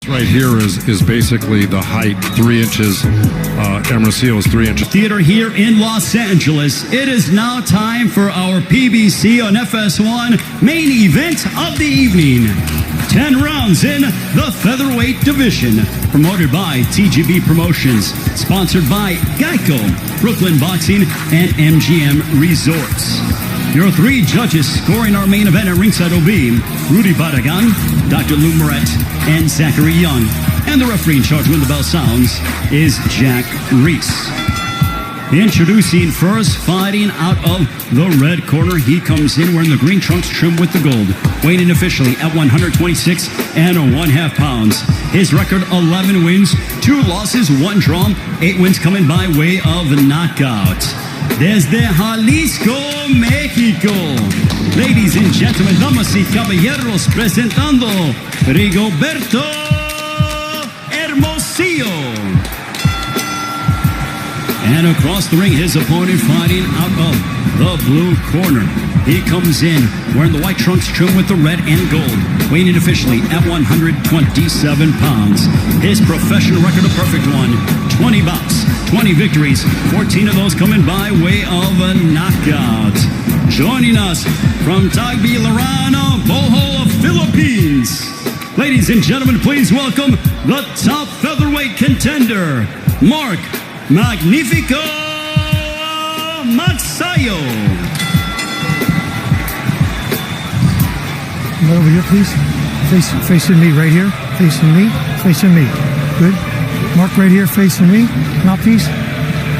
right here is basically the height, 3 inches. Hermosillo is 3 inches. Theater here in Los Angeles. It is now time for our PBC on FS1 main event of the evening. 10 rounds in the featherweight division. Promoted by TGB Promotions. Sponsored by Geico, Brooklyn Boxing, and MGM Resorts. Your 3 judges scoring our main event at ringside will be Rudy Barragan, Dr. Lou Moret, and Zachary Young. And the referee in charge when the bell sounds is Jack Reese. Introducing first, fighting out of the red corner. He comes in wearing the green trunks trimmed with the gold. Weighing in officially at 126 and 1/2 pounds. His record 11 wins, 2 losses, 1 draw, 8 wins coming by way of knockout. Desde Jalisco, México. Ladies and gentlemen, damas y caballeros, presentando Rigoberto Hermosillo. And across the ring, his opponent fighting out of the blue corner. He comes in wearing the white trunks trimmed with the red and gold. Weighing in officially at 127 pounds. His professional record a perfect one. 20 bouts, 20 victories, 14 of those coming by way of a knockout. Joining us from Tagbilaran, Bohol, Philippines. Ladies and gentlemen, please welcome the top featherweight contender, Mark Magnifico Magsayo. Over here, please. Facing me right here. Facing me. Facing me. Good. Mark right here facing me. Mouthpiece.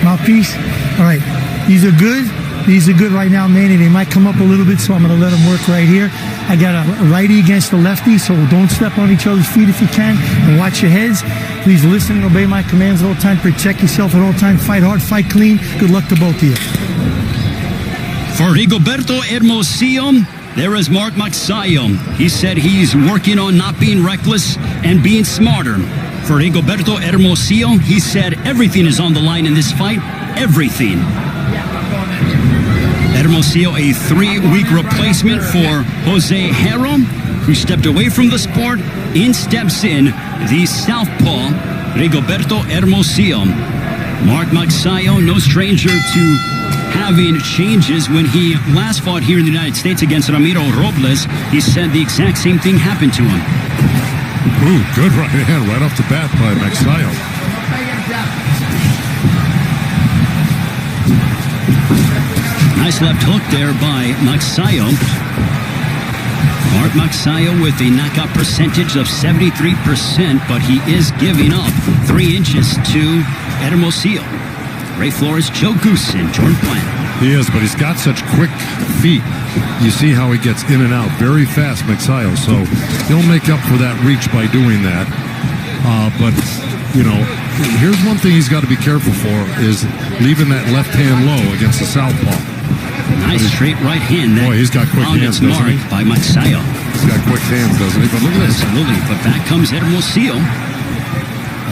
Mouthpiece. All right. These are good. These are good right now, Manny. They might come up a little bit, so I'm going to let them work right here. I got a righty against a lefty, so don't step on each other's feet if you can. And watch your heads. Please listen and obey my commands at all times. Protect yourself at all times. Fight hard, fight clean. Good luck to both of you. For Rigoberto Hermosillo, there is Mark Magsayo. He said he's working on not being reckless and being smarter. For Rigoberto Hermosillo, he said everything is on the line in this fight. Everything. Hermosillo, a 3-week replacement for Jose Hero, who stepped away from the sport. In steps in the southpaw, Rigoberto Hermosillo. Mark Magsayo, no stranger to having changes. When he last fought here in the United States against Ramiro Robles, he said the exact same thing happened to him. Ooh, good right hand right off the bat by Magsayo. Nice left hook there by Magsayo. Mark Magsayo with a knockout percentage of 73%, but he is giving up 3 inches to Hermosillo. Ray Flores, Joe Goose, and Jordan Plant. He is, but he's got such quick feet. You see how he gets in and out very fast, Magsayo. So he'll make up for that reach by doing that. But, you know, here's one thing he's got to be careful for is leaving that left hand low against the southpaw. Nice straight right hand. Boy, he's got quick hands, doesn't he? By Magsayo. He's got quick hands, doesn't he? But look at this. Absolutely. But back comes Hermosillo.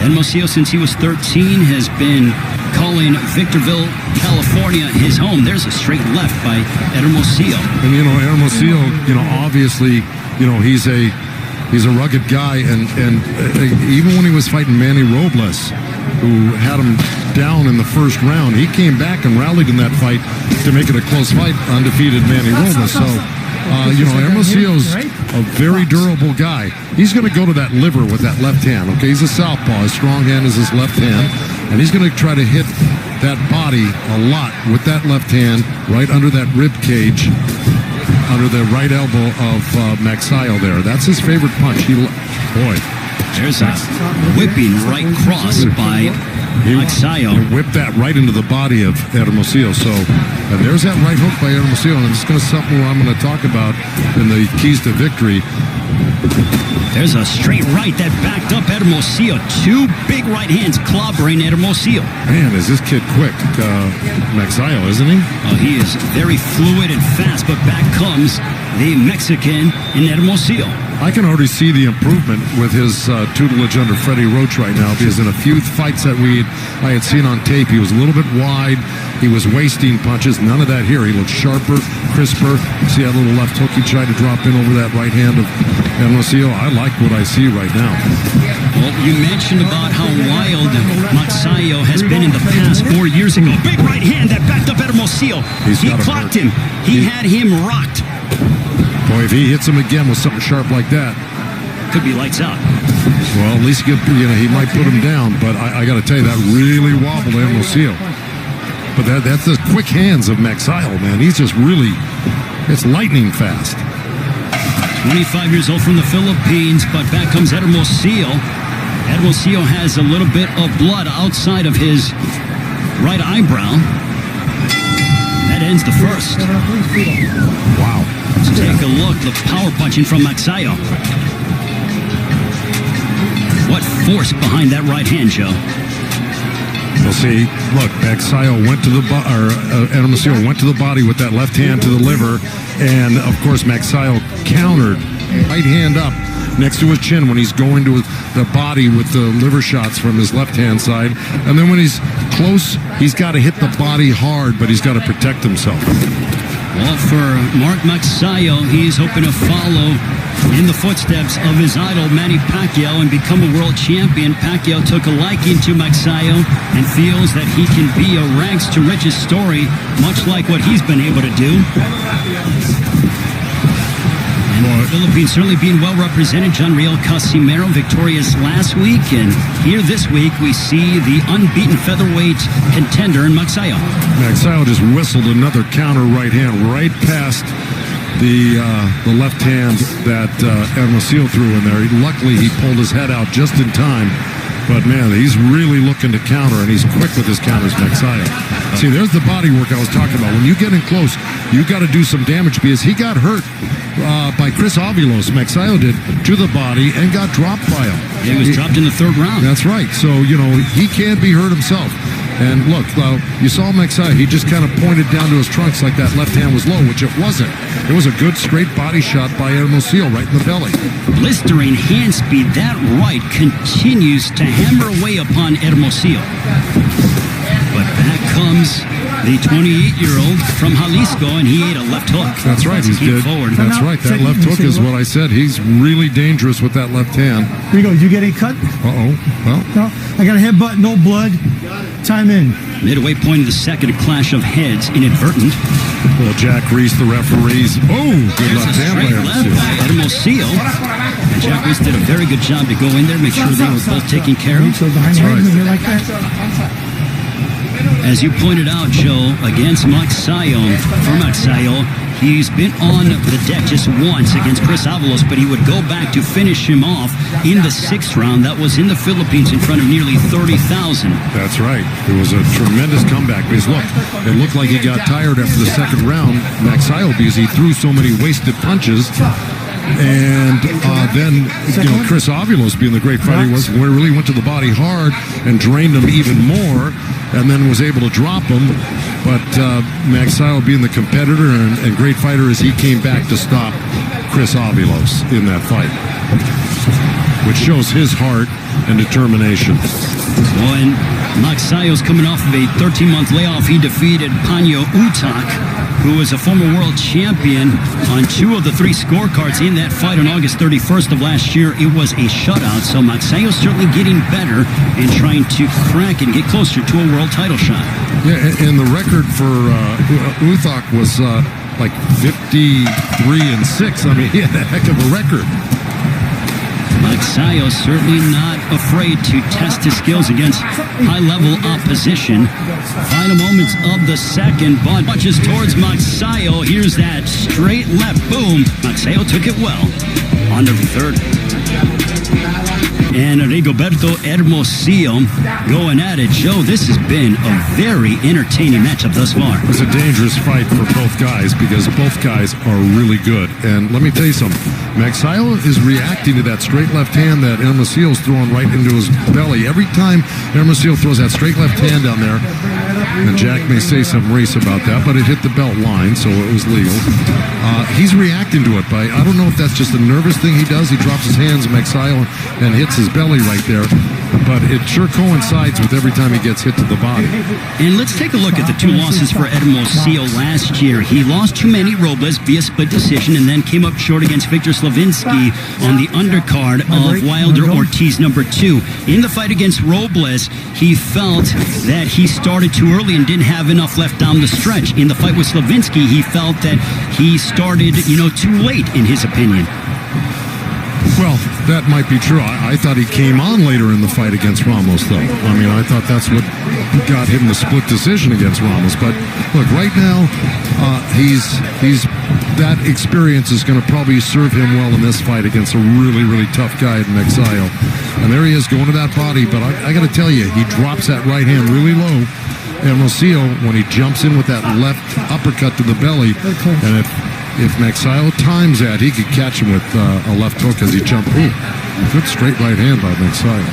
Hermosillo, since he was 13, has been calling Victorville, California, his home. There's a straight left by Hermosillo. And, you know, Hermosillo, you know, obviously, you know, he's a rugged guy. And even when he was fighting Manny Robles, who had him down in the first round, he came back and rallied in that fight to make it a close fight, undefeated Manny Robles. So, you know, Hermosillo's a very durable guy. He's going to go to that liver with that left hand, okay? He's a southpaw. His strong hand is his left hand. And he's going to try to hit that body a lot with that left hand right under that rib cage, under the right elbow of Magsayo there. That's his favorite punch. Boy. There's a whipping right cross by Magsayo. Whipped that right into the body of Hermosillo. So, and there's that right hook by Hermosillo, and it's going to something I'm going to talk about in the keys to victory. There's a straight right that backed up Hermosillo. 2 big right hands clobbering Hermosillo. Man, is this kid quick, Magsayo, isn't he? He is very fluid and fast, but back comes the Mexican in Hermosillo. I can already see the improvement with his tutelage under Freddie Roach right now, because in a few fights that I had seen on tape, he was a little bit wide. He was wasting punches. None of that here. He looked sharper, crisper. See that little left hook he tried to drop in over that right hand of Hermosillo? I like what I see right now. Well, you mentioned about how wild Magsayo has been in the past 4 years ago. Big right hand that backed up Hermosillo. He clocked him. He had him rocked. Boy, if he hits him again with something sharp like that, could be lights out. Well, at least he might put him down. But I got to tell you, that really wobbled Hermosillo. But that's the quick hands of Magsayo, man. He's just really, it's lightning fast. 25 years old from the Philippines, but back comes Hermosillo. Hermosillo has a little bit of blood outside of his right eyebrow. That ends the first. Wow. Let's take a look. The power punching from Magsayo. What force behind that right hand, Joe? Well, see, look, Magsayo went to the Hermosillo went to the body with that left hand to the liver, and of course Magsayo countered, right hand up next to his chin when he's going to the body with the liver shots from his left hand side, and then when he's close, he's got to hit the body hard, but he's got to protect himself. Well, for Mark Magsayo, he's hoping to follow in the footsteps of his idol Manny Pacquiao and become a world champion. Pacquiao took a liking to Magsayo and feels that he can be a rags to riches story, much like what he's been able to do. And the Philippines certainly being well represented. John Riel Casimero victorious last week, and here this week we see the unbeaten featherweight contender in Magsayo. Magsayo just whistled another counter right hand right past the left hand that Hermosillo threw in there. Luckily, he pulled his head out just in time. But, man, he's really looking to counter, and he's quick with his counters, Magsayo. See, there's the body work I was talking about. When you get in close, you got to do some damage because he got hurt by Chris Avalos. Magsayo did to the body and got dropped by him. Yeah, he was dropped in the third round. That's right. So, he can't be hurt himself. And look, you saw Magsayo, he just kind of pointed down to his trunks like that left hand was low, which it wasn't. It was a good straight body shot by Hermosillo right in the belly. Blistering hand speed, that right continues to hammer away upon Hermosillo. But back comes the 28-year-old from Jalisco, and he ate a left hook. That's right, he did. Forward. That's right, that left hook is what I said. He's really dangerous with that left hand. Here you go. Did you get a cut? Uh-oh. Well, no, I got a headbutt, no blood. Time in. Midway point of the second, a clash of heads, inadvertent. Well, Jack Reese, the referees. Oh, good left hand by Hermosillo. And Jack Reese did a very good job to go in there, make sure they were both taken care of. That's right. As you pointed out, Joe, against Magsayo, for Magsayo, he's been on the deck just once against Chris Avalos, but he would go back to finish him off in the sixth round. That was in the Philippines in front of nearly 30,000. That's right. It was a tremendous comeback because, look, it looked like he got tired after the second round, Magsayo, because he threw so many wasted punches. And then, Chris Avalos, being the great fighter he was, really went to the body hard and drained him even more, and then was able to drop him. But Magsayo, being the competitor and great fighter, as he came back to stop Chris Avalos in that fight, which shows his heart and determination. Well, and Magsayo's coming off of a 13-month layoff. He defeated Panyo Utak, who was a former world champion, on 2 of the 3 scorecards in that fight on August 31st of last year. It was a shutout, so Magsayo's certainly getting better and trying to crack and get closer to a world title shot. Yeah, and the record for Utak was like 53-6. I mean, he had a heck of a record. Magsayo certainly not afraid to test his skills against high-level opposition. Final moments of the second, but punches towards Magsayo. Here's that straight left. Boom. Magsayo took it well. On to the third. And Rigoberto Hermosillo going at it. Joe, this has been a very entertaining matchup thus far. It's a dangerous fight for both guys because both guys are really good. And let me tell you something. Magsayo is reacting to that straight left hand that Hermosillo's throwing right into his belly. Every time Hermosillo throws that straight left hand down there, and Jack may say some race about that, but it hit the belt line, so it was legal. He's reacting to it by, I don't know if that's just a nervous thing he does. He drops his hands, Magsayo, and hits his belly right there. but it sure coincides with every time he gets hit to the body. And let's take a look at the two losses for Hermosillo last year. He lost to Manny Robles via split decision and then came up short against Victor Slavinsky on the undercard of Wilder Ortiz number 2. In the fight against Robles, he felt that he started too early and didn't have enough left down the stretch. In the fight with Slavinsky, he felt that he started, too late, in his opinion. Well, that might be true. I thought he came on later in the fight against Ramos, though. I mean, I thought that's what got him the split decision against Ramos. But look, right now, he's that experience is going to probably serve him well in this fight against a really, really tough guy in Magsayo. And there he is going to that body. But I got to tell you, he drops that right hand really low. Hermosillo, when he jumps in with that left uppercut to the belly, and if Magsayo times that, he could catch him with a left hook as he jumped. Ooh, good straight right hand by Magsayo.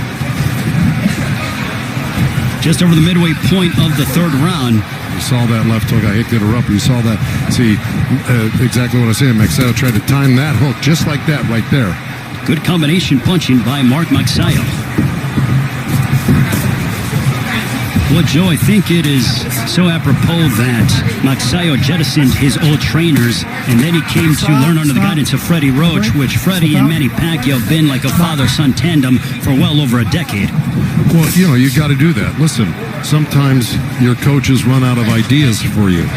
Just over the midway point of the third round. You saw that left hook. I hate to interrupt. You saw that. See, exactly what I said. Magsayo tried to time that hook just like that right there. Good combination punching by Mark Magsayo. Well, Joe, I think it is so apropos that Magsayo jettisoned his old trainers, and then he came to learn under the guidance of Freddie Roach, which Freddie and Manny Pacquiao have been like a father-son tandem for well over a decade. Well, you got to do that. Listen, sometimes your coaches run out of ideas for you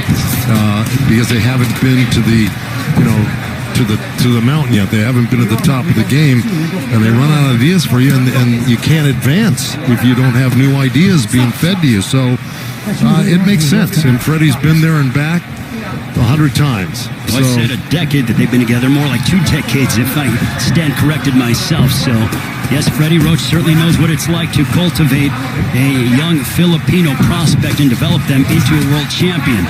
because they haven't been to the, to the mountain yet. They haven't been at the top of the game, and they run out of ideas for you, and you can't advance if you don't have new ideas being fed to you. So it makes sense, and Freddie's been there and back 100 times. Well, I said a decade that they've been together, more like 2 decades if I stand corrected myself. So, yes, Freddie Roach certainly knows what it's like to cultivate a young Filipino prospect and develop them into a world champion.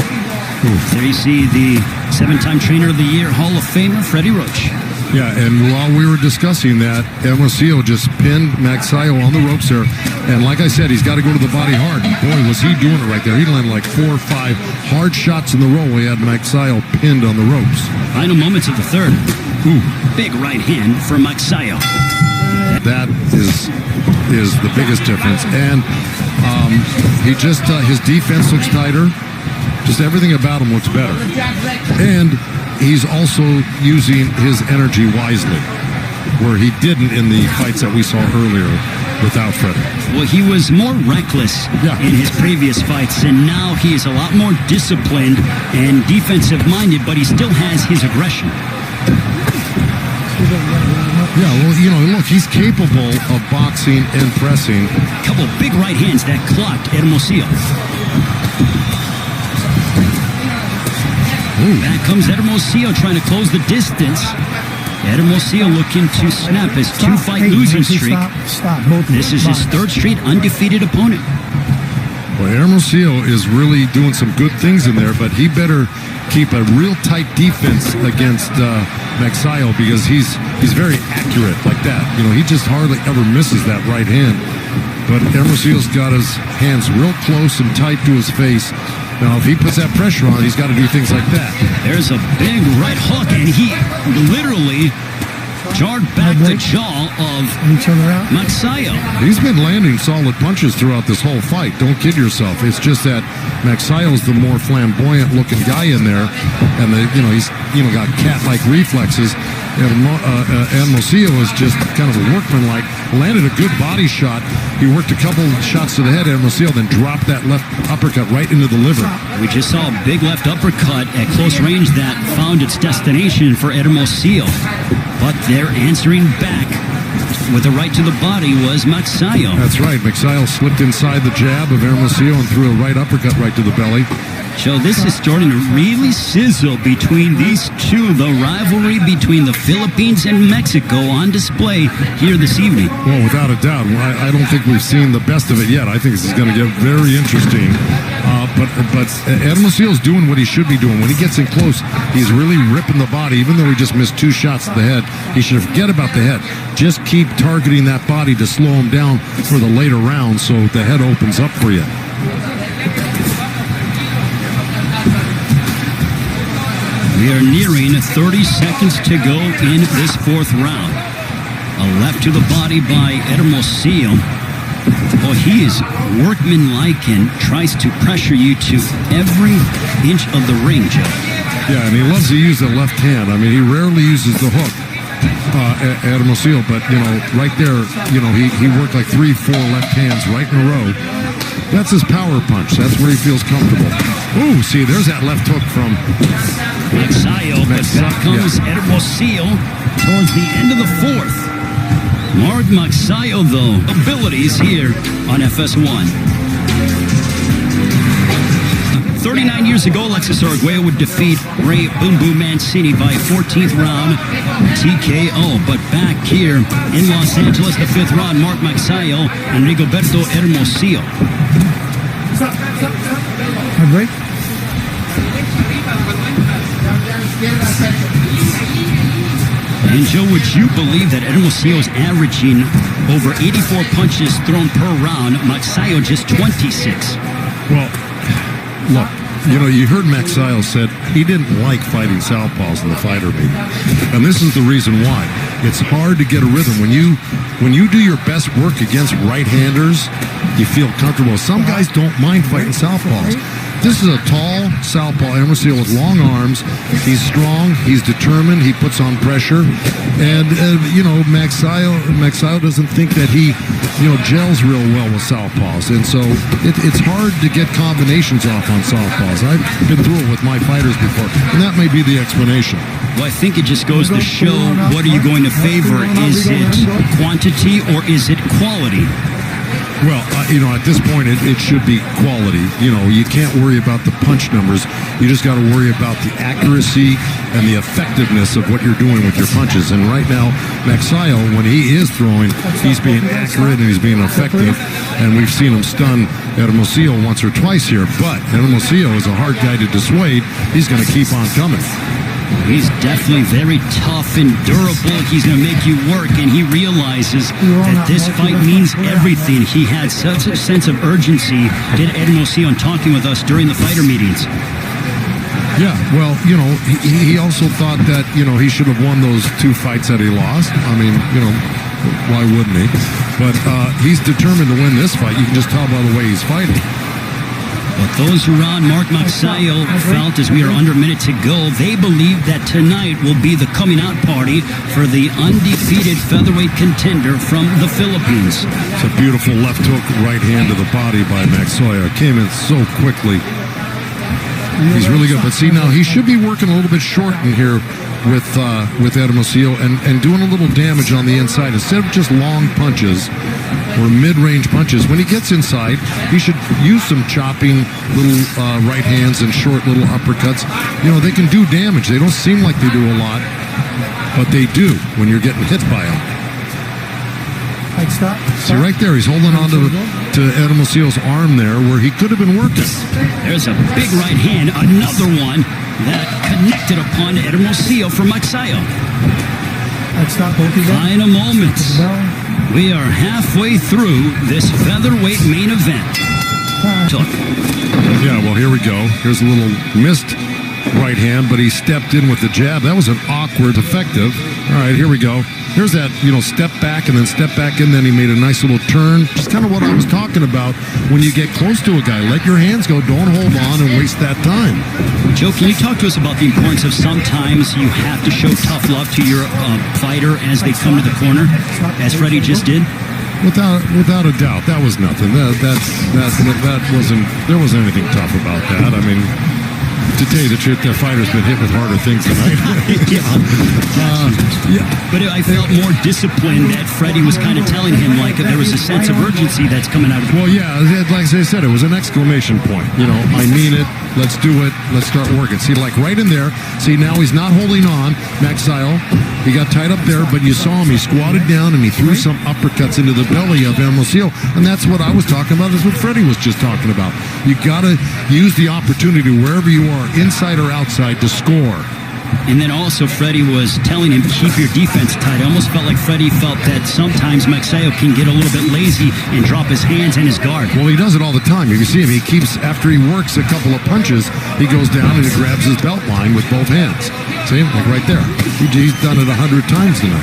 There you see the 7-time Trainer of the Year Hall of Famer, Freddie Roach. Yeah, and while we were discussing that, Hermosillo just pinned Magsayo on the ropes there. And like I said, he's got to go to the body hard. Boy, was he doing it right there. He landed like 4 or 5 hard shots in the row. He had Magsayo pinned on the ropes. Final moments of the third. Big right hand for Magsayo. That is the biggest difference. And he just, his defense looks tighter. Just everything about him looks better. And he's also using his energy wisely, where he didn't in the fights that we saw earlier without Freddie. Well, he was more reckless in his previous fights, and now he is a lot more disciplined and defensive-minded, but he still has his aggression. Yeah, well, look, he's capable of boxing and pressing. A couple big right hands that clocked Hermosillo. Back comes Hermosillo trying to close the distance. Hermosillo looking to snap his 2-fight losing streak. This is his 3rd straight undefeated opponent. Well, Hermosillo is really doing some good things in there, but he better keep a real tight defense against Magsayo because he's very accurate like that. He just hardly ever misses that right hand. But Hermosillo's got his hands real close and tight to his face. Now, if he puts that pressure on, he's got to do things like that. There's a big right hook, and he literally jarred back the jaw of Magsayo. He's been landing solid punches throughout this whole fight. Don't kid yourself. It's just that Magsayo's the more flamboyant-looking guy in there, and he's got cat-like reflexes. Hermosillo is just kind of a workman-like. Landed a good body shot. He worked a couple shots to the head, Hermosillo, then dropped that left uppercut right into the liver. We just saw a big left uppercut at close range that found its destination for Hermosillo. But they're answering back with a right to the body was Magsayo. That's right. Magsayo slipped inside the jab of Hermosillo and threw a right uppercut right to the belly. So this is starting to really sizzle between these two. The rivalry between the Philippines and Mexico on display here this evening. Well, without a doubt. I don't think we've seen the best of it yet. I think this is going to get very interesting. But Hermosillo's doing what he should be doing. When he gets in close, he's really ripping the body. Even though he just missed 2 shots to the head, he should forget about the head. Just keep targeting that body to slow him down for the later rounds so the head opens up for you. We are nearing 30 seconds to go in this 4th round. A left to the body by Hermosillo. Well, he is workmanlike and tries to pressure you to every inch of the ring, Joe. Yeah, and he loves to use the left hand. I mean, he rarely uses the hook, Hermosillo, but, right there, he worked like 3-4 left hands right in a row. That's his power punch. That's where he feels comfortable. Ooh, see, there's that left hook from Magsayo, but back comes Hermosillo towards the end of the fourth. Mark Magsayo, though, abilities here on FS1. 39 years ago, Alexis Arguello would defeat Ray Boom Boom Mancini by 14th round TKO. But back here in Los Angeles, the 5th round, Mark Magsayo and Rigoberto Hermosillo. Break. And Joe, would you believe that Hermosillo is averaging over 84 punches thrown per round? Magsayo just 26. Well, look, you heard Magsayo said he didn't like fighting southpaws in the fighter meeting. And this is the reason why. It's hard to get a rhythm. When you do your best work against right-handers, you feel comfortable. Some guys don't mind fighting southpaws. This is a tall southpaw, Hermosillo, with long arms. He's strong. He's determined. He puts on pressure. And, Magsayo doesn't think that he, gels real well with southpaws. And so it's hard to get combinations off on southpaws. I've been through it with my fighters before, and that may be the explanation. Well, I think it just goes to show, what are you going to favor? Is it quantity or is it quality? Well, at this point, it should be quality. You can't worry about the punch numbers. You just got to worry about the accuracy and the effectiveness of what you're doing with your punches. And right now, Magsayo, when he is throwing, he's being accurate and he's being effective. And we've seen him stun Hermosillo once or twice here. But Hermosillo is a hard guy to dissuade. He's going to keep on coming. He's definitely very tough and durable. He's going to make you work, and he realizes that this fight means everything. He had such a sense of urgency, did Hermosillo, in talking with us during the fighter meetings. Yeah, well, he also thought that, he should have won those 2 fights that he lost. I mean, why wouldn't he? But he's determined to win this fight. You can just tell by the way he's fighting. But those around Mark Magsayo felt, as we are under a minute to go, they believe that tonight will be the coming out party for the undefeated featherweight contender from the Philippines. It's a beautiful left hook, right hand to the body by Magsayo. Came in so quickly. He's really good. But see, now he should be working a little bit short in here with Hermosillo and doing a little damage on the inside instead of just long punches or mid-range punches. When he gets inside, he should use some chopping little right hands and short little uppercuts. They can do damage. They don't seem like they do a lot, but they do when you're getting hit by them. Stop. See, right there, he's holding on to Hermosillo's arm there where he could have been working. There's a big right hand, another one that connected upon Hermosillo from Magsayo. Final moments. We are halfway through this featherweight main event. Yeah, well, here we go. Here's a little missed right hand, but he stepped in with the jab. That was an awkward, effective. All right, here we go. Here's that, step back and then step back in. Then he made a nice little turn. Just kind of what I was talking about when you get close to a guy. Let your hands go. Don't hold on and waste that time. Joe, can you talk to us about the importance of sometimes you have to show tough love to your fighter as they come to the corner, as Freddie just did? Without a doubt, that was nothing. That wasn't. There wasn't anything tough about that. I mean, to tell you the truth, their fighter's been hit with harder things tonight. Yeah. But I felt more disciplined that Freddie was kind of telling him like there was a sense of urgency that's coming out of him. Well, yeah, like I said, it was an exclamation point. I mean it. Let's do it. Let's start working. See, like right in there. See, now he's not holding on. Magsayo, he got tied up there, but you saw him. He squatted down and he threw some uppercuts into the belly of Hermosillo. And that's what I was talking about. That's what Freddie was just talking about. You got to use the opportunity wherever you are, inside or outside, to score. And then also Freddie was telling him, keep your defense tight. I almost felt like Freddie felt that sometimes Magsayo can get a little bit lazy and drop his hands and his guard. Well, he does it all the time. You can see him. He keeps, after he works a couple of punches, he goes down and he grabs his belt line with both hands. See, like right there. He's done it 100 times tonight.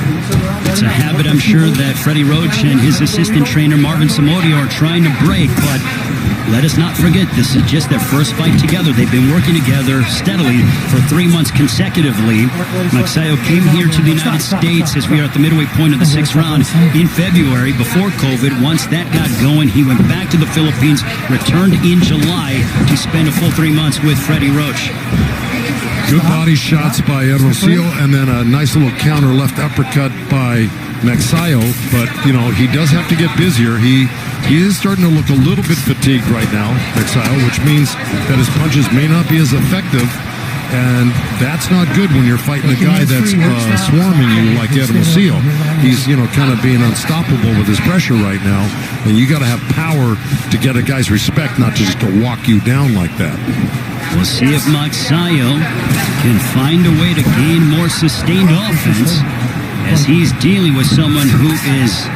It's a habit I'm sure that Freddie Roach and his assistant trainer Marvin Samodio are trying to break, but let us not forget, this is just their first fight together. They've been working together steadily for 3 months consecutively. Magsayo came here to the United States as we are at the midway point of the 6th round in February before COVID. Once that got going, he went back to the Philippines, returned in July to spend a full 3 months with Freddie Roach. Good body shots by Hermosillo, and then a nice little counter left uppercut by Magsayo. But, he does have to get busier. He is starting to look a little bit fatigued right now, Magsayo, which means that his punches may not be as effective. And that's not good when you're fighting a guy that's swarming you like Hermosillo. He's, kind of being unstoppable with his pressure right now. And you got to have power to get a guy's respect, not just to walk you down like that. We'll see if Magsayo can find a way to gain more sustained offense as he's dealing with someone who is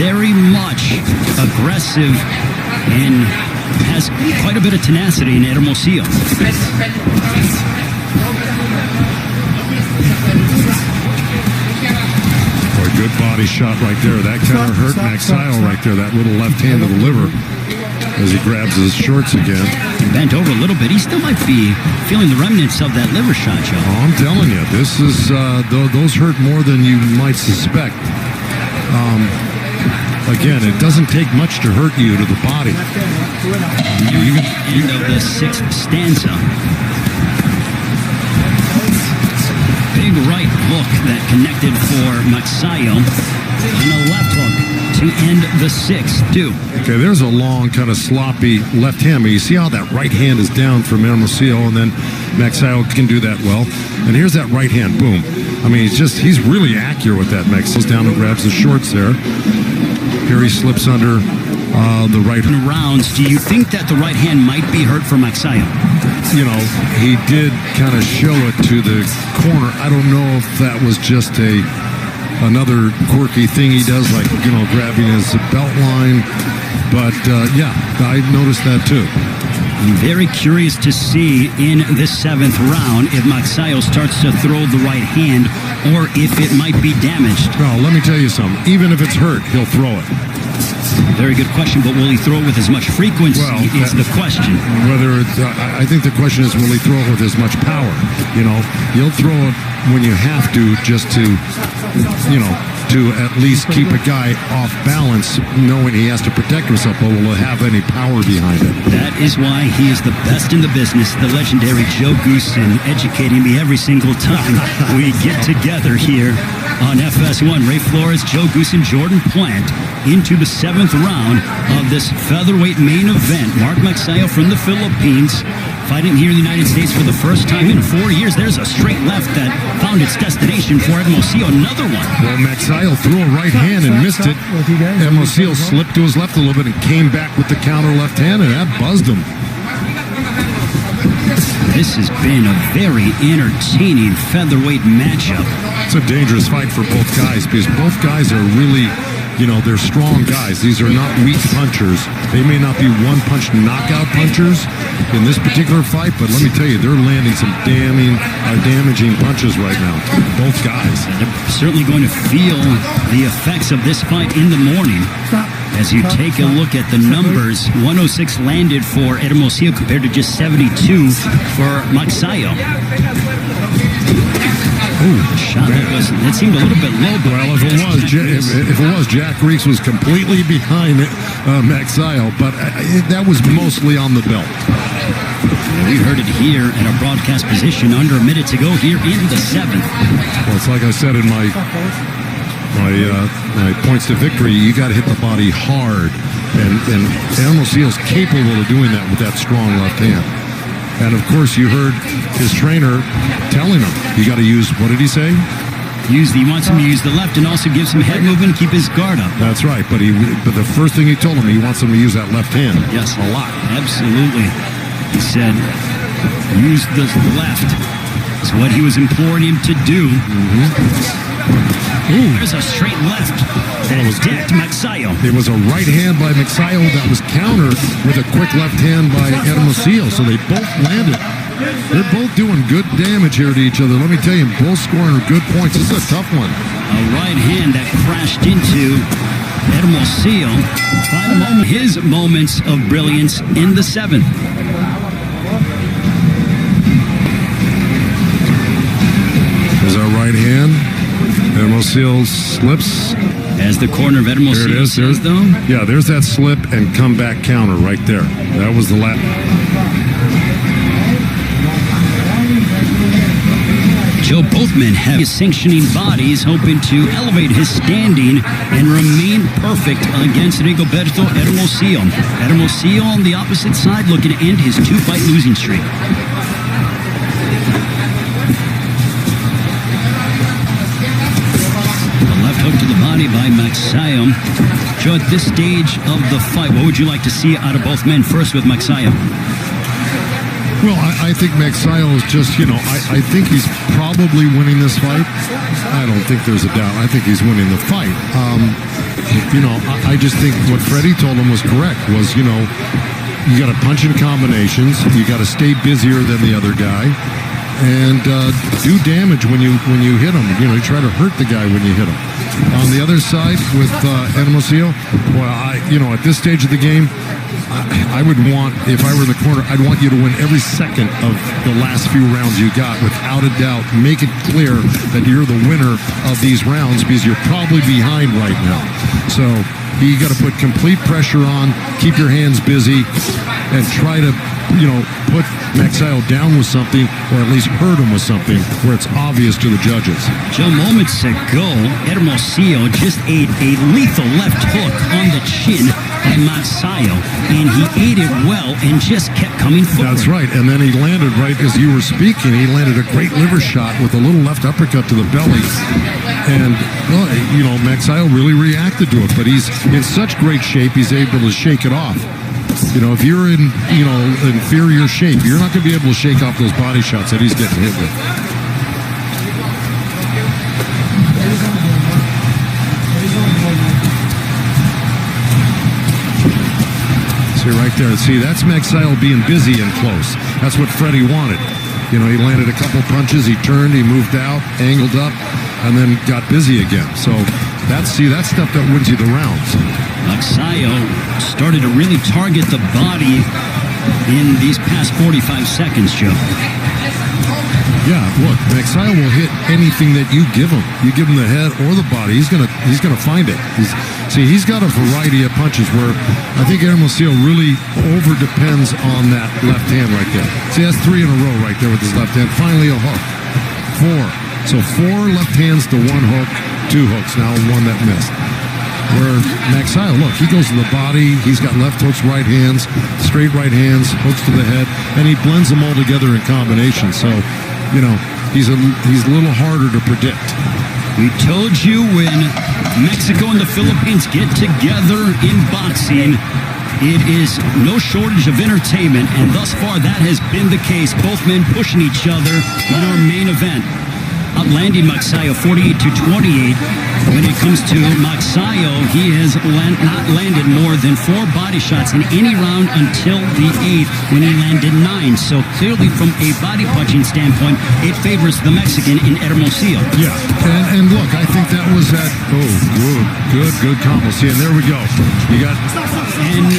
very much aggressive and has quite a bit of tenacity in Hermosillo. Boy, good body shot right there. That kind of hurt Magsayo right there, that little left hand to the liver as he grabs his shorts again. Bent over a little bit. He still might be feeling the remnants of that liver shot, Joe. Oh, I'm telling you, this is those hurt more than you might suspect. Again, it doesn't take much to hurt you to the body. End of the 6th stanza. Big right hook that connected for Magsayo, and a left hook to end the 6th, too. Okay, there's a long, kind of sloppy left hand, but you see how that right hand is down from Hermosillo, and then Magsayo can do that well. And here's that right hand, boom. I mean, he's really accurate with that. Magsayo's down and grabs the shorts there. Here he slips under the right hand. Rounds, do you think that the right hand might be hurt for Magsayo? He did kind of show it to the corner. I don't know if that was just another quirky thing he does, like, grabbing his belt line. But, yeah, I noticed that too. I'm very curious to see in the 7th round if Magsayo starts to throw the right hand or if it might be damaged. Well, let me tell you something. Even if it's hurt, he'll throw it. Very good question, but will he throw it with as much frequency is the question. Whether it's, I think the question is, will he throw it with as much power? He'll throw it when you have to, just to at least keep a guy off balance, knowing he has to protect himself, but will it have any power behind it? That is why he is the best in the business, the legendary Joe Goosen, educating me every single time we get together here on FS1. Ray Flores, Joe Goosen, Jordan Plant into the 7th round of this featherweight main event. Mark Magsayo from the Philippines, fighting here in the United States for the first time in 4 years. There's a straight left that found its destination for Hermosillo. Another one. Well, Magsayo threw a right hand and missed it. Hermosillo slipped to his left a little bit and came back with the counter left hand, and that buzzed him. This has been a very entertaining featherweight matchup. It's a dangerous fight for both guys because both guys are really, they're strong guys. These are not weak punchers. They may not be one-punch knockout punchers in this particular fight, but let me tell you, they're landing some damaging punches right now. Both guys. They're certainly going to feel the effects of this fight in the morning. As you take a look at the numbers, 106 landed for Hermosillo compared to just 72 for Magsayo. Ooh, shot that seemed a little bit low. Well, if it was, Jack Reeks was completely behind Magsayo, but that was mostly on the belt. We heard it here in our broadcast position under a minute to go here in the 7th. Well, it's like I said in my points to victory, you got to hit the body hard, and Hermosillo's capable of doing that with that strong left hand. And of course, you heard his trainer telling him, you got to use, what did he say? He wants him to use the left and also give some head movement, keep his guard up. That's right, but the first thing he told him, he wants him to use that left hand. Yes, a lot. Absolutely. He said, use the left. Is what he was imploring him to do. There's a straight left that decked Magsayo. It was a right hand by Magsayo that was countered with a quick left hand by Hermosillo. So they both landed They're both doing good damage here to each other. Let me tell you, both scoring good points. This is a tough one. A right hand that crashed into Hermosillo. His moments of brilliance in the 7th. There's our right hand. Hermosillo slips. As the corner of Hermosillo there it is. says, though. Yeah, there's that slip and comeback counter right there. That was the last. Joe, both men have sanctioning bodies, hoping to elevate his standing and remain perfect against Rigoberto Hermosillo. Hermosillo on the opposite side, looking to end his 2-fight losing streak. A left hook to the body by magsayo. Joe, at this stage of the fight, what would you like to see out of both men? First with magsayo. Well, I think magsayo is just, I think he's probably winning this fight. I don't think there's a doubt. I think he's winning the fight. I just think what Freddie told him was correct, was, you got to punch in combinations. You got to stay busier than the other guy. And do damage when you hit him. You try to hurt the guy when you hit him. On the other side with Hermosillo, well, at this stage of the game, I would want, if I were in the corner, I'd want you to win every second of the last few rounds you got, without a doubt. Make it clear that you're the winner of these rounds, because you're probably behind right now. So you got to put complete pressure on, keep your hands busy, and try to, put magsayo down with something, or at least hurt him with something where it's obvious to the judges. Joe, moments ago, Hermosillo just ate a lethal left hook on the chin by magsayo, and he ate it well and just kept coming forward. That's right, and then he landed, right as you were speaking, he landed a great liver shot with a little left uppercut to the belly. And, magsayo really reacted to it, but he's in such great shape, he's able to shake it off. If you're in, inferior shape, you're not going to be able to shake off those body shots that he's getting hit with. See right there. See, that's magsayo being busy and close. That's what Freddie wanted. He landed a couple punches, he turned, he moved out, angled up, and then got busy again. So that's stuff that wins you the rounds. magsayo started to really target the body in these past 45 seconds, Joe. Yeah, look, magsayo will hit anything that you give him. You give him the head or the body, he's gonna find it. He's got a variety of punches where I think Hermosillo really over depends on that left hand right there. See, that's 3 in a row right there with his left hand. Finally a hook. 4. So 4 left hands to 1 hook, 2 hooks now, 1 that missed. Where magsayo, look, he goes to the body, he's got left hooks, right hands, straight right hands, hooks to the head, and he blends them all together in combination. So, he's a little harder to predict. We told you when Mexico and the Philippines get together in boxing, it is no shortage of entertainment, and thus far that has been the case. Both men pushing each other in our main event. Outlanding magsayo 48-28. When it comes to magsayo, he has not landed more than 4 body shots in any round until the 8th, when he landed 9. So clearly, from a body punching standpoint, it favors the Mexican in Hermosillo. Yeah, and look, I think that was that. Oh, good combo. See, and there we go. You got, and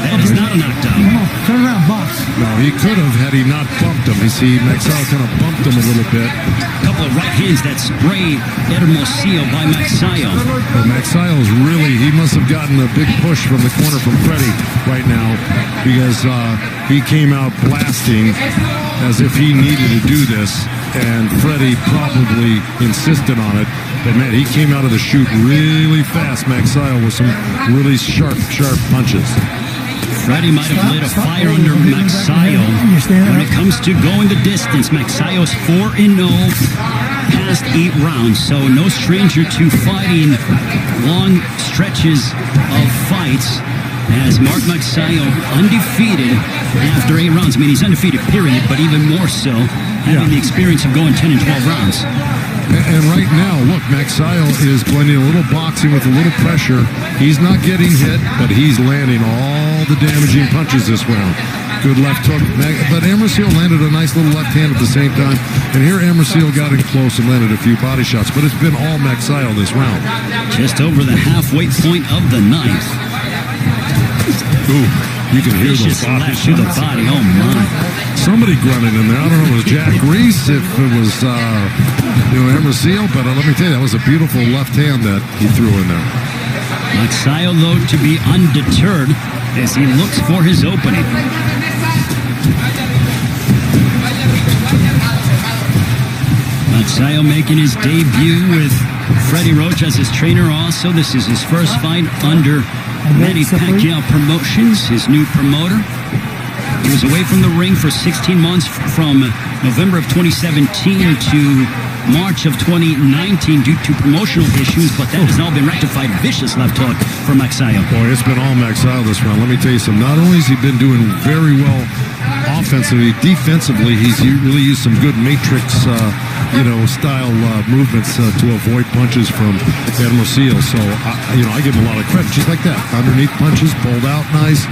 that is not a knockdown. Turn around, box. No, he could have had he not bumped him. You see, magsayo kind of bumped him a little bit. A couple of right hands that spray Hermosillo by magsayo. Well, magsayo's really, he must have gotten a big push from the corner from Freddie right now, because he came out blasting as if he needed to do this, and Freddie probably insisted on it. But man, he came out of the chute really fast, magsayo, with some really sharp punches. Freddie might have lit a fire under magsayo. When it comes to going the distance, magsayo's 4-0 past 8 rounds, so no stranger to fighting long stretches of fights, as Mark magsayo undefeated after 8 rounds. I mean, he's undefeated, period, but even more so, having the experience of going 10 and 12 rounds. And right now, look, magsayo is blending a little boxing with a little pressure. He's not getting hit, but he's landing all the damaging punches this round. Good left hook. But hermosillo landed a nice little left hand at the same time. And here hermosillo got in close and landed a few body shots. But it's been all magsayo this round. Just over the halfway point of the ninth. Ooh, you can hear those body left to the body. Oh, my. Somebody grunted in there. I don't know if it was Jack Reese, if it was, hermosillo. But let me tell you, that was a beautiful left hand that he threw in there. Magsayo, though, to be undeterred as he looks for his opening. Magsayo making his debut with Freddie Roach as his trainer also. This is his first fight under Manny Pacquiao Promotions, his new promoter. He was away from the ring for 16 months from November of 2017 to March of 2019 due to promotional issues, but that has now been rectified. Vicious left hook for Magsayo. Boy, it's been all magsayo this round. Let me tell you something. Not only has he been doing very well offensively, defensively, he's really used some good matrix, style movements to avoid punches from Hermosillo. So, I give him a lot of credit. Just like that. Underneath punches, pulled out nice.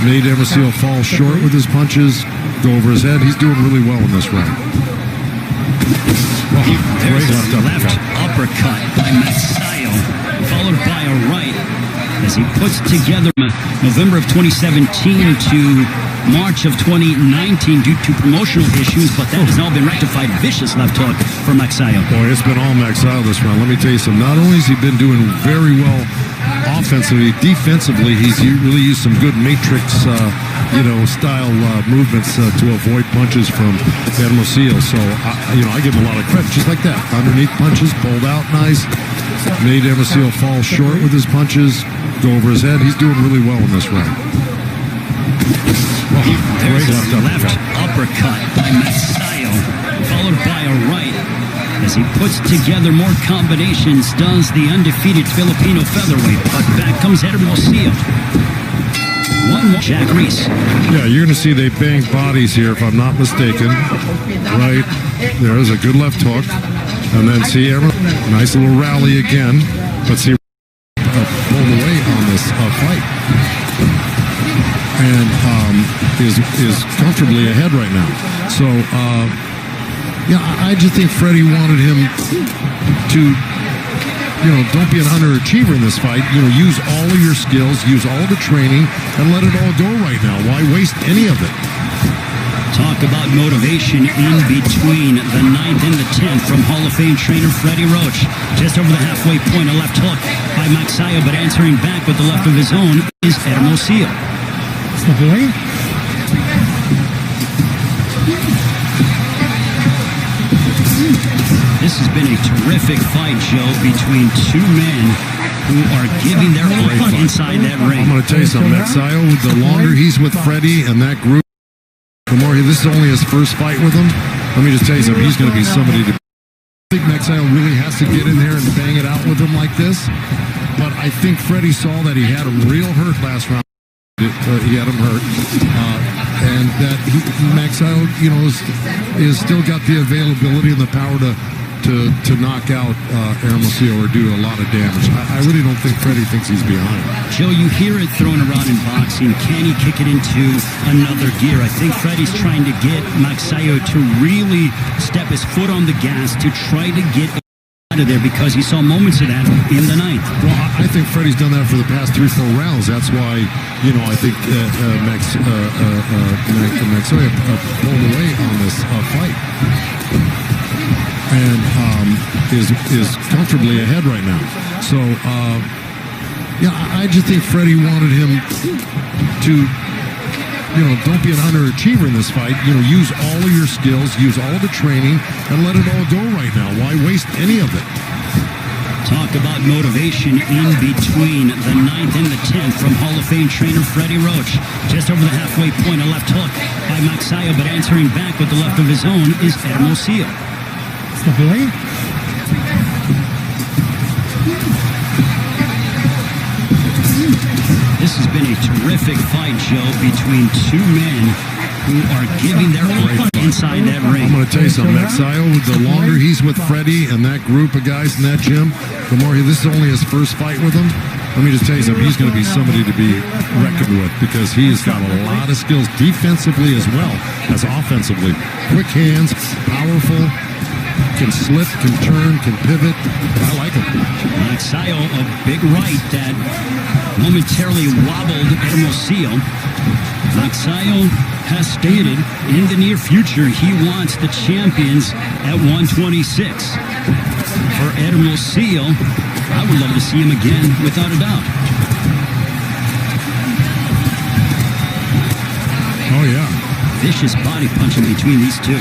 Made Hermosillo fall short with his punches, go over his head. He's doing really well in this round. Oh, there's great a left uppercut by Magsayo, followed by a right as he puts together November of 2017 to March of 2019 due to promotional issues, but that has now been rectified. Vicious left hook for Magsayo. Boy, it's been all magsayo this round. Let me tell you something. Not only has he been doing very well offensively, defensively, he's really used some good matrix, style movements to avoid punches from Hermosillo. So, I give him a lot of credit. Just like that. Underneath punches, pulled out nice. Made Hermosillo fall short with his punches, go over his head. He's doing really well in this round. Oh, there's great a left uppercut by Magsayo, followed by a right as he puts together more combinations, does the undefeated Filipino featherweight. But back comes Hermosillo. One more. Jack Reese. Yeah, you're going to see they bang bodies here, if I'm not mistaken. Right there's a good left hook. And then see, nice little rally again. But see, pulled away on this fight. And is comfortably ahead right now. So, I just think Freddie wanted him to, don't be an underachiever in this fight. Use all of your skills, use all the training, and let it all go right now. Why waste any of it? Talk about motivation in between the 9th and the 10th from Hall of Fame trainer Freddie Roach. Just over the halfway point, a left hook by Magsayo, but answering back with the left of his own is Hermosillo. This has been a terrific fight, Joe, between two men who are giving their all inside that ring. I'm going to tell you something, Magsayo, the longer he's with Freddie and that group, the more this is only his first fight with him. Let me just tell you something, he's going to be somebody to... I think Magsayo really has to get in there and bang it out with him like this. But I think Freddie saw that he had him real hurt last round. He had him hurt. And that Magsayo, is still got the availability and the power to knock out Hermosillo or do a lot of damage. I really don't think Freddie thinks he's behind. Joe, you hear it thrown around in boxing. Can he kick it into another gear? I think Freddie's trying to get Magsayo to really step his foot on the gas to try to get out of there because he saw moments of that in the ninth. Well, I think Freddie's done that for the past 3-4 rounds. That's why, I think Magsayo pulled away on this fight. And is comfortably ahead right now. So, I just think Freddie wanted him to, don't be an underachiever in this fight. Use all of your skills, use all the training, and let it all go right now. Why waste any of it? Talk about motivation in between the 9th and the 10th from Hall of Fame trainer Freddie Roach. Just over the halfway point, a left hook by Magsayo, but answering back with the left of his own is Hermosillo. This has been a terrific fight, Joe, between two men who are giving their all inside that ring. I'm going to tell you something, Magsayo, the longer he's with Freddie and that group of guys in that gym, the more this is only his first fight with them. Let me just tell you something, he's going to be somebody to be reckoned with because he has got a lot of skills defensively as well as offensively. Quick hands, powerful, can slip, can turn, can pivot. I like him. Magsayo, a big right that momentarily wobbled Hermosillo. Magsayo has stated in the near future he wants the champions at 126. For Hermosillo, I would love to see him again, without a doubt. Oh, yeah. Vicious body punching between these two.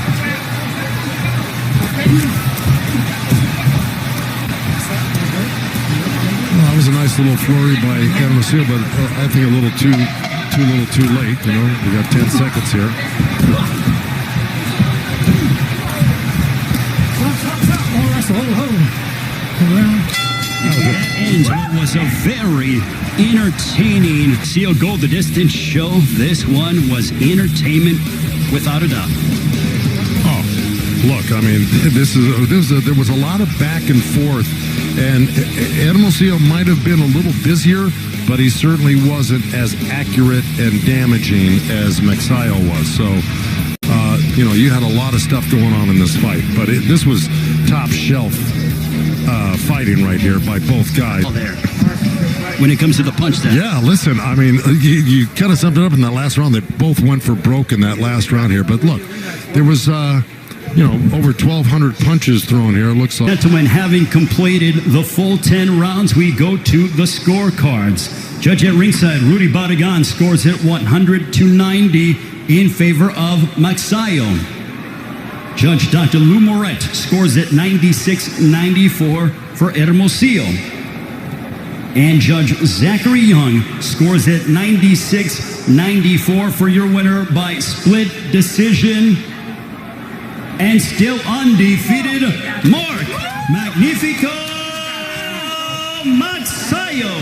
Well, that was a nice little flurry by Hermosillo, but I think a little too late. You know, we got 10 seconds here. That ends what was a very entertaining Seal Go the Distance show. This one was entertainment without a doubt. Oh, look, I mean, there was a lot of back and forth, and Hermosillo might have been a little busier, but he certainly wasn't as accurate and damaging as Magsayo was. So, you had a lot of stuff going on in this fight, but this was top shelf fighting right here by both guys. There. When it comes to the punch down. Yeah, listen, I mean, you kind of summed it up in that last round. They both went for broke in that last round here. But look, there was, over 1,200 punches thrown here. It looks like. Gentlemen, having completed the full 10 rounds, we go to the scorecards. Judge at ringside, Rudy Barragan scores it 100-90 in favor of Magsayo. Judge Dr. Lou Moret scores it 96-94 for Hermosillo. And Judge Zachary Young scores it 96-94 for your winner by split decision. And still undefeated, Mark Magnifico Magsayo.